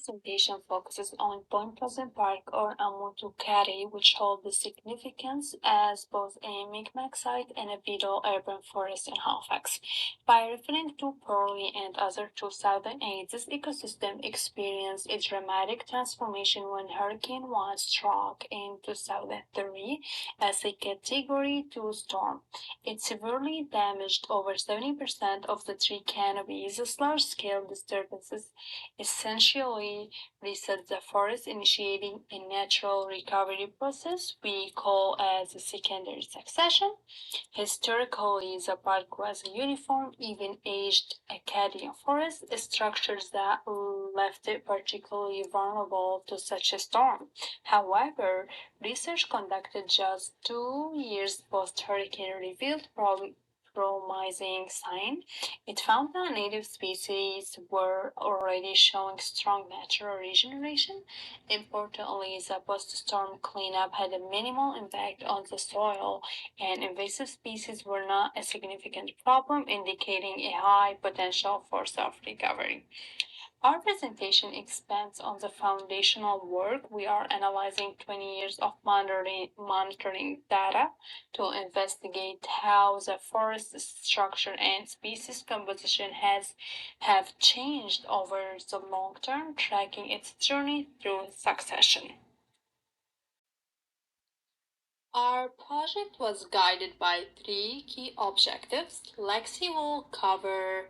presentation focuses on Point Pleasant Park or Amutukari, which hold the significance as both a Mi'kmaq site and a vital urban forest in Halifax. By referring to Pearly and other 2008, this ecosystem experienced a dramatic transformation when Hurricane 1 struck in 2003 as a Category 2 storm. It severely damaged over 70% of the tree canopies. This large-scale disturbances essentially reset the forest, initiating a natural recovery process we call as a secondary succession. Historically, the park was a uniform, even-aged Acadian forest, structures that left it particularly vulnerable to such a storm. However, research conducted just 2 years post-hurricane revealed promising signs. It found that native species were already showing strong natural regeneration. Importantly, the post-storm cleanup had a minimal impact on the soil, and invasive species were not a significant problem, indicating a high potential for self-recovery. Our presentation expands on the foundational work. We are analyzing 20 years of monitoring data to investigate how the forest structure and species composition have changed over the long term, tracking its journey through succession. Our project was guided by three key objectives. Lexi will cover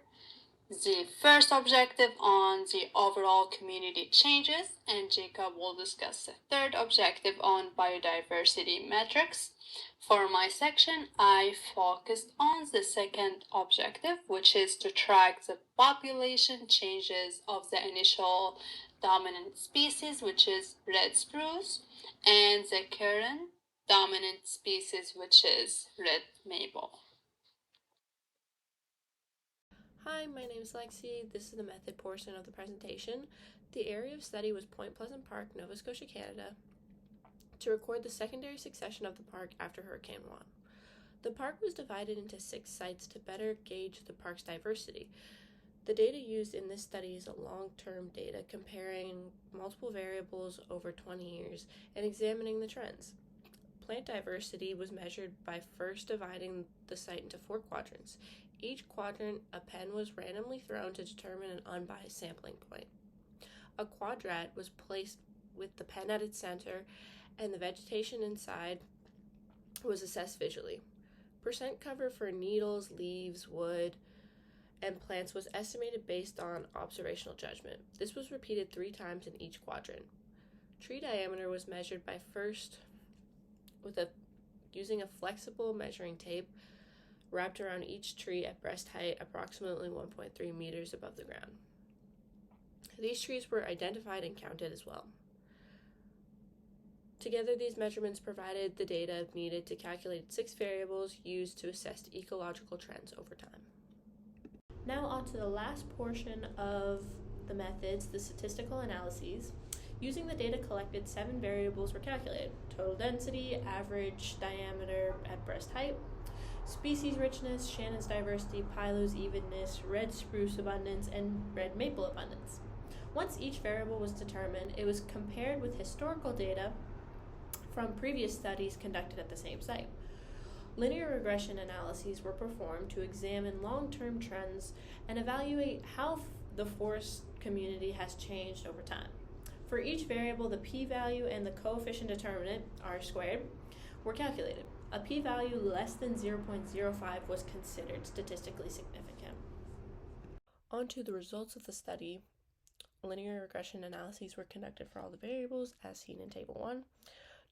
the first objective on the overall community changes, and Jacob will discuss the third objective on biodiversity metrics. For my section, I focused on the second objective, which is to track the population changes of the initial dominant species, which is red spruce, and the current dominant species, which is red maple. Hi, my name is Lexi. This is the method portion of the presentation. The area of study was Point Pleasant Park, Nova Scotia, Canada, to record the secondary succession of the park after Hurricane 1. The park was divided into 6 sites to better gauge the park's diversity. The data used in this study is long-term data comparing multiple variables over 20 years and examining the trends. Plant diversity was measured by first dividing the site into 4 quadrants. Each quadrant, a pen was randomly thrown to determine an unbiased sampling point. A quadrat was placed with the pen at its center, and the vegetation inside was assessed visually. Percent cover for needles, leaves, wood, and plants was estimated based on observational judgment. This was repeated 3 times in each quadrant. Tree diameter was measured by first using a flexible measuring tape wrapped around each tree at breast height, approximately 1.3 meters above the ground. These trees were identified and counted as well. Together, these measurements provided the data needed to calculate 6 variables used to assess ecological trends over time. Now on to the last portion of the methods, the statistical analyses. Using the data collected, 7 variables were calculated: total density, average diameter at breast height, species richness, Shannon's diversity, Pilo's evenness, red spruce abundance, and red maple abundance. Once each variable was determined, it was compared with historical data from previous studies conducted at the same site. Linear regression analyses were performed to examine long-term trends and evaluate how the forest community has changed over time. For each variable, the p-value and the coefficient determinant, r-squared, were calculated. A p-value less than 0.05 was considered statistically significant. On to the results of the study. Linear regression analyses were conducted for all the variables, as seen in Table 1.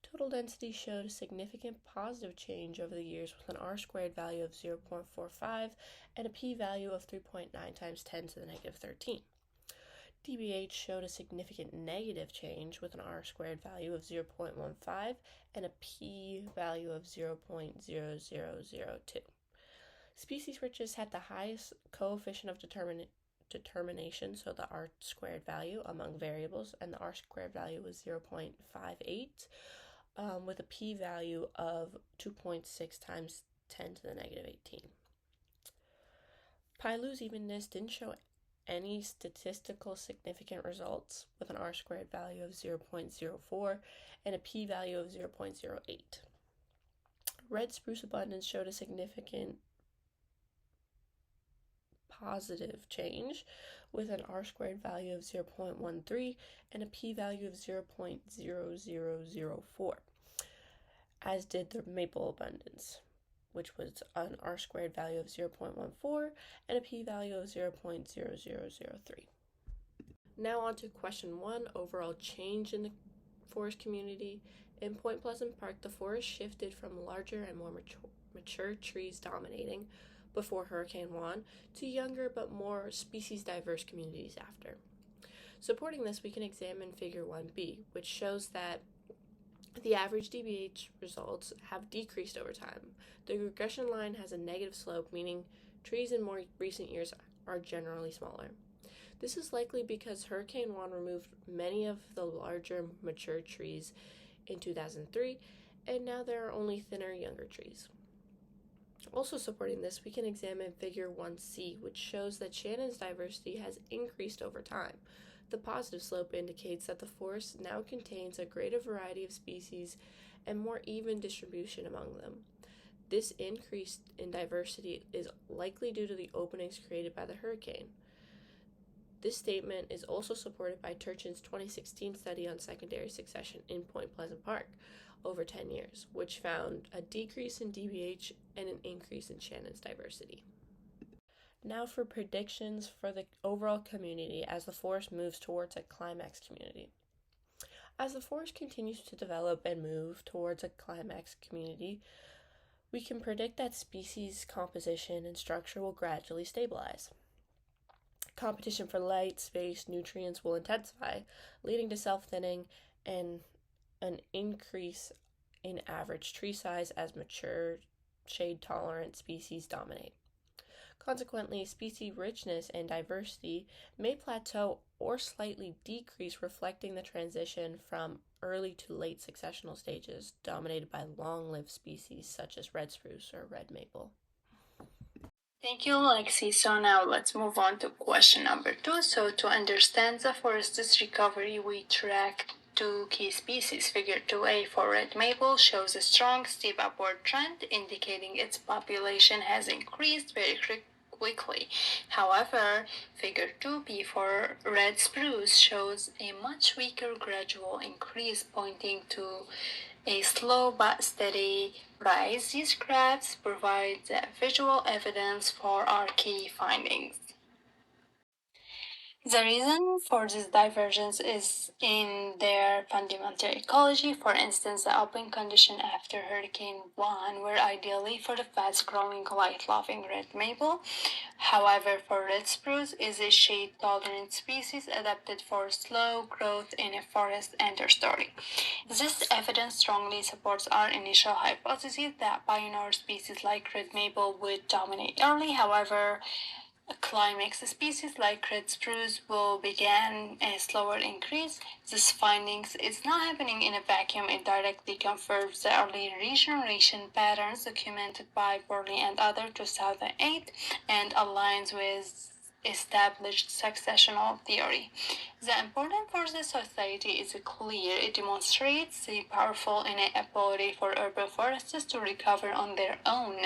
Total density showed a significant positive change over the years with an r-squared value of 0.45 and a p-value of 3.9 times 10 to the negative 13. DBH showed a significant negative change with an r-squared value of 0.15 and a p-value of 0.0002. Species richness had the highest coefficient of determination, so the r-squared value among variables, and the r-squared value was 0.58, with a p-value of 2.6 times 10 to the negative 18. Pilo's evenness didn't show any statistical significant results with an r-squared value of 0.04 and a p-value of 0.08. Red spruce abundance showed a significant positive change with an r-squared value of 0.13 and a p-value of 0.0004, as did the maple abundance, which was an r-squared value of 0.14 and a p-value of 0.0003. Now on to question 1, overall change in the forest community. In Point Pleasant Park, the forest shifted from larger and more mature trees dominating before Hurricane Juan to younger but more species diverse communities after. Supporting this, we can examine Figure 1b, which shows that the average DBH results have decreased over time. The regression line has a negative slope, meaning trees in more recent years are generally smaller. This is likely because Hurricane Juan removed many of the larger mature trees in 2003, and now there are only thinner, younger trees. Also supporting this, we can examine Figure 1c, which shows that Shannon's diversity has increased over time. The positive slope indicates that the forest now contains a greater variety of species and more even distribution among them. This increase in diversity is likely due to the openings created by the hurricane. This statement is also supported by Turchin's 2016 study on secondary succession in Point Pleasant Park over 10 years, which found a decrease in DBH and an increase in Shannon's diversity. Now for predictions for the overall community as the forest moves towards a climax community. As the forest continues to develop and move towards a climax community, we can predict that species composition and structure will gradually stabilize. Competition for light, space, nutrients will intensify, leading to self-thinning and an increase in average tree size as mature, shade-tolerant species dominate. Consequently, species richness and diversity may plateau or slightly decrease, reflecting the transition from early to late successional stages dominated by long-lived species such as red spruce or red maple. Thank you, Lexi. So now let's move on to question number 2. So to understand the forest's recovery, we track 2 key species. Figure 2a for red maple shows a strong, steep upward trend, indicating its population has increased very quickly. However, Figure 2b for red spruce shows a much weaker gradual increase, pointing to a slow but steady rise. These graphs provide visual evidence for our key findings. The reason for this divergence is in their fundamental ecology. For instance, the open conditions after Hurricane Juan were ideally for the fast-growing, light-loving red maple. However, for red spruce is a shade-tolerant species adapted for slow growth in a forest understory. This evidence strongly supports our initial hypothesis that pioneer species like red maple would dominate early. However, climax species like red spruce will begin a slower increase. This findings is not happening in a vacuum. It directly confirms the early regeneration patterns documented by Burley and others 2008 and aligns with established successional theory. The importance for the society is clear. It demonstrates the powerful innate ability for urban forests to recover on their own.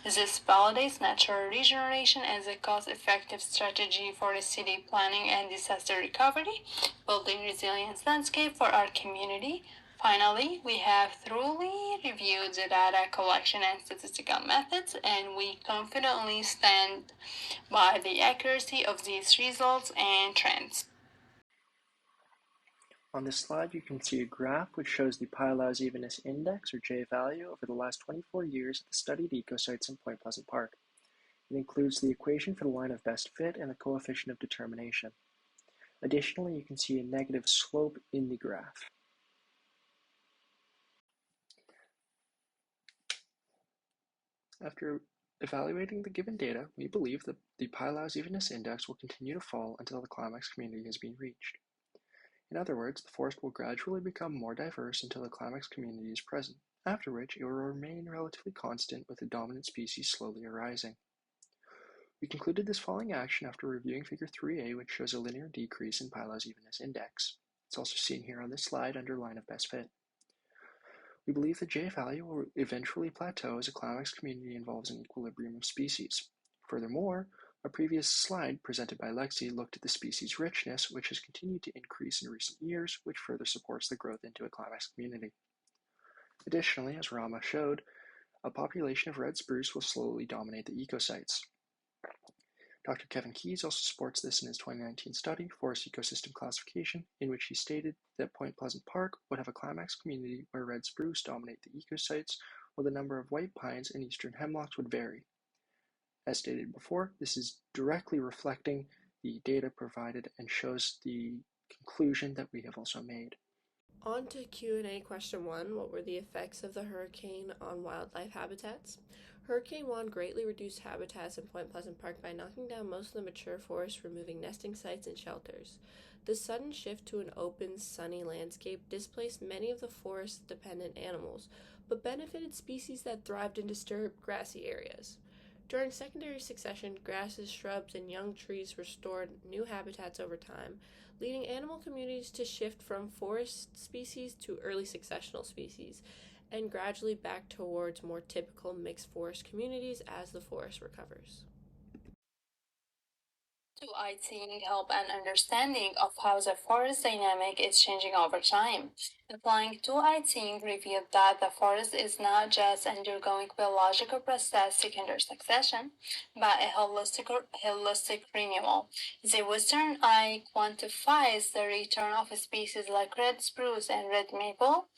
This validates natural regeneration as a cost-effective strategy for city planning and disaster recovery, building resilient landscape for our community. Finally, we have thoroughly reviewed the data collection and statistical methods, and we confidently stand by the accuracy of these results and trends. On this slide, you can see a graph which shows the Pilau's Evenness Index, or J value, over the last 24 years of the studied ecosites in Point Pleasant Park. It includes the equation for the line of best fit and the coefficient of determination. Additionally, you can see a negative slope in the graph. After evaluating the given data, we believe that the Pilau's Evenness Index will continue to fall until the climax community has been reached. In other words, the forest will gradually become more diverse until the climax community is present, after which it will remain relatively constant with the dominant species slowly arising. We concluded this following action after reviewing Figure 3a, which shows a linear decrease in Pylo's evenness index. It's also seen here on this slide under line of best fit. We believe the J value will eventually plateau as a climax community involves an equilibrium of species. Furthermore, a previous slide presented by Lexi looked at the species richness, which has continued to increase in recent years, which further supports the growth into a climax community. Additionally, as Rama showed, a population of red spruce will slowly dominate the ecosites. Dr. Kevin Keyes also supports this in his 2019 study, Forest Ecosystem Classification, in which he stated that Point Pleasant Park would have a climax community where red spruce dominate the ecosites, while the number of white pines and eastern hemlocks would vary. As stated before, this is directly reflecting the data provided and shows the conclusion that we have also made. On to Q&A question 1. What were the effects of the hurricane on wildlife habitats? Hurricane Juan greatly reduced habitats in Point Pleasant Park by knocking down most of the mature forest, removing nesting sites and shelters. The sudden shift to an open, sunny landscape displaced many of the forest-dependent animals, but benefited species that thrived in disturbed, grassy areas. During secondary succession, grasses, shrubs, and young trees restored new habitats over time, leading animal communities to shift from forest species to early successional species, and gradually back towards more typical mixed forest communities as the forest recovers. 2I think help an understanding of how the forest dynamic is changing over time. Applying 2I think revealed that the forest is not just undergoing biological process secondary succession, but a holistic renewal. The Western eye quantifies the return of species like red spruce and red maple.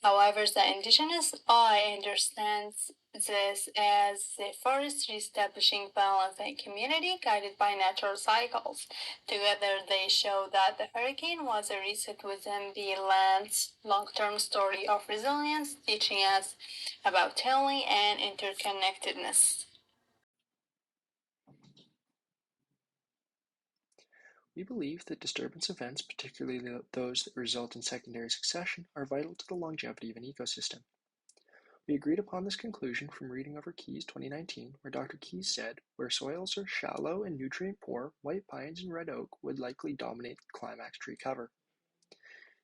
However, the indigenous eye understands this as the forest reestablishing balance and community guided by natural cycles. Together, they show that the hurricane was a reset within the land's long-term story of resilience, teaching us about healing and interconnectedness. We believe that disturbance events, particularly those that result in secondary succession, are vital to the longevity of an ecosystem. We agreed upon this conclusion from reading over Keyes 2019, where Dr. Keyes said, where soils are shallow and nutrient poor, white pines and red oak would likely dominate climax tree cover.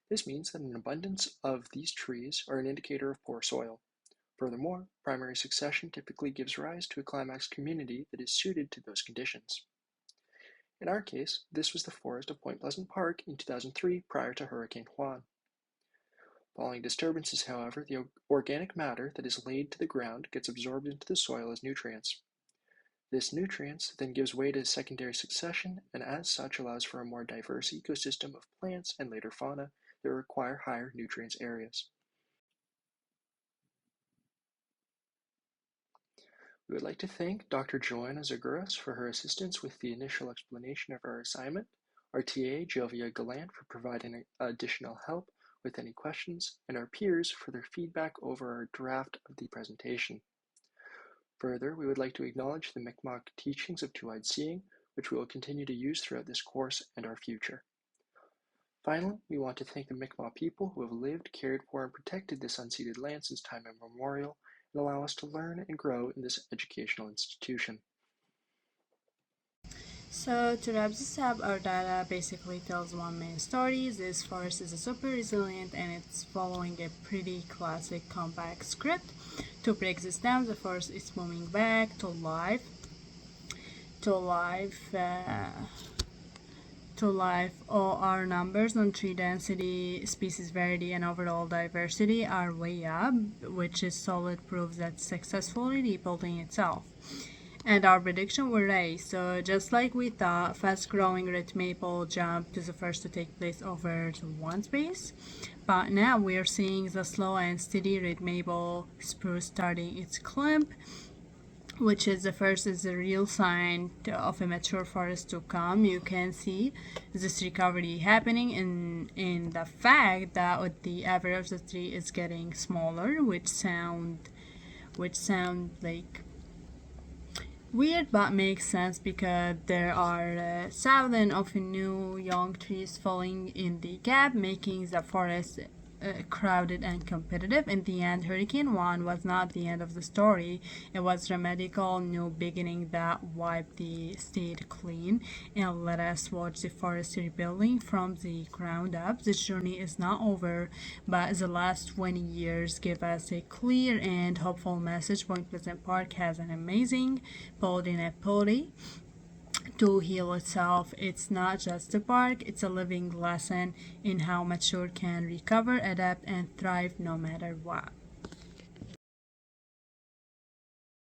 This means that an abundance of these trees are an indicator of poor soil. Furthermore, primary succession typically gives rise to a climax community that is suited to those conditions. In our case, this was the forest of Point Pleasant Park in 2003 prior to Hurricane Juan. Following disturbances, however, the organic matter that is laid to the ground gets absorbed into the soil as nutrients. This nutrients then gives way to secondary succession and as such allows for a more diverse ecosystem of plants and later fauna that require higher nutrients areas. We would like to thank Dr. Joanna Zaguras for her assistance with the initial explanation of our assignment, our TA, Jovia Gallant, for providing additional help with any questions, and our peers for their feedback over our draft of the presentation. Further, we would like to acknowledge the Mi'kmaq teachings of two-eyed seeing, which we will continue to use throughout this course and our future. Finally, we want to thank the Mi'kmaq people who have lived, cared for, and protected this unceded land since time immemorial, and allow us to learn and grow in this educational institution. So to wrap this up, our data basically tells one main story. This forest is super resilient and it's following a pretty classic compact script. To break this down, the forest is moving back to life. All our numbers on tree density, species variety, and overall diversity are way up, which is solid proof that successfully rebuilding itself. And our prediction were right. So just like we thought, fast-growing red maple jumped is the first to take place over the one space. But now we are seeing the slow and steady red maple spruce starting its climb, which is a real sign of a mature forest to come. You can see this recovery happening in the fact that the average of the tree is getting smaller, which sound like weird but makes sense because there are thousands of new young trees falling in the gap, making the forest crowded and competitive. In the end, Hurricane 1 was not the end of the story. It was a radical new beginning that wiped the state clean and let us watch the forest rebuilding from the ground up. This journey is not over, but the last 20 years give us a clear and hopeful message. Point Pleasant Park has an amazing building ability to heal itself. It's not just a park, it's a living lesson in how mature can recover, adapt, and thrive no matter what.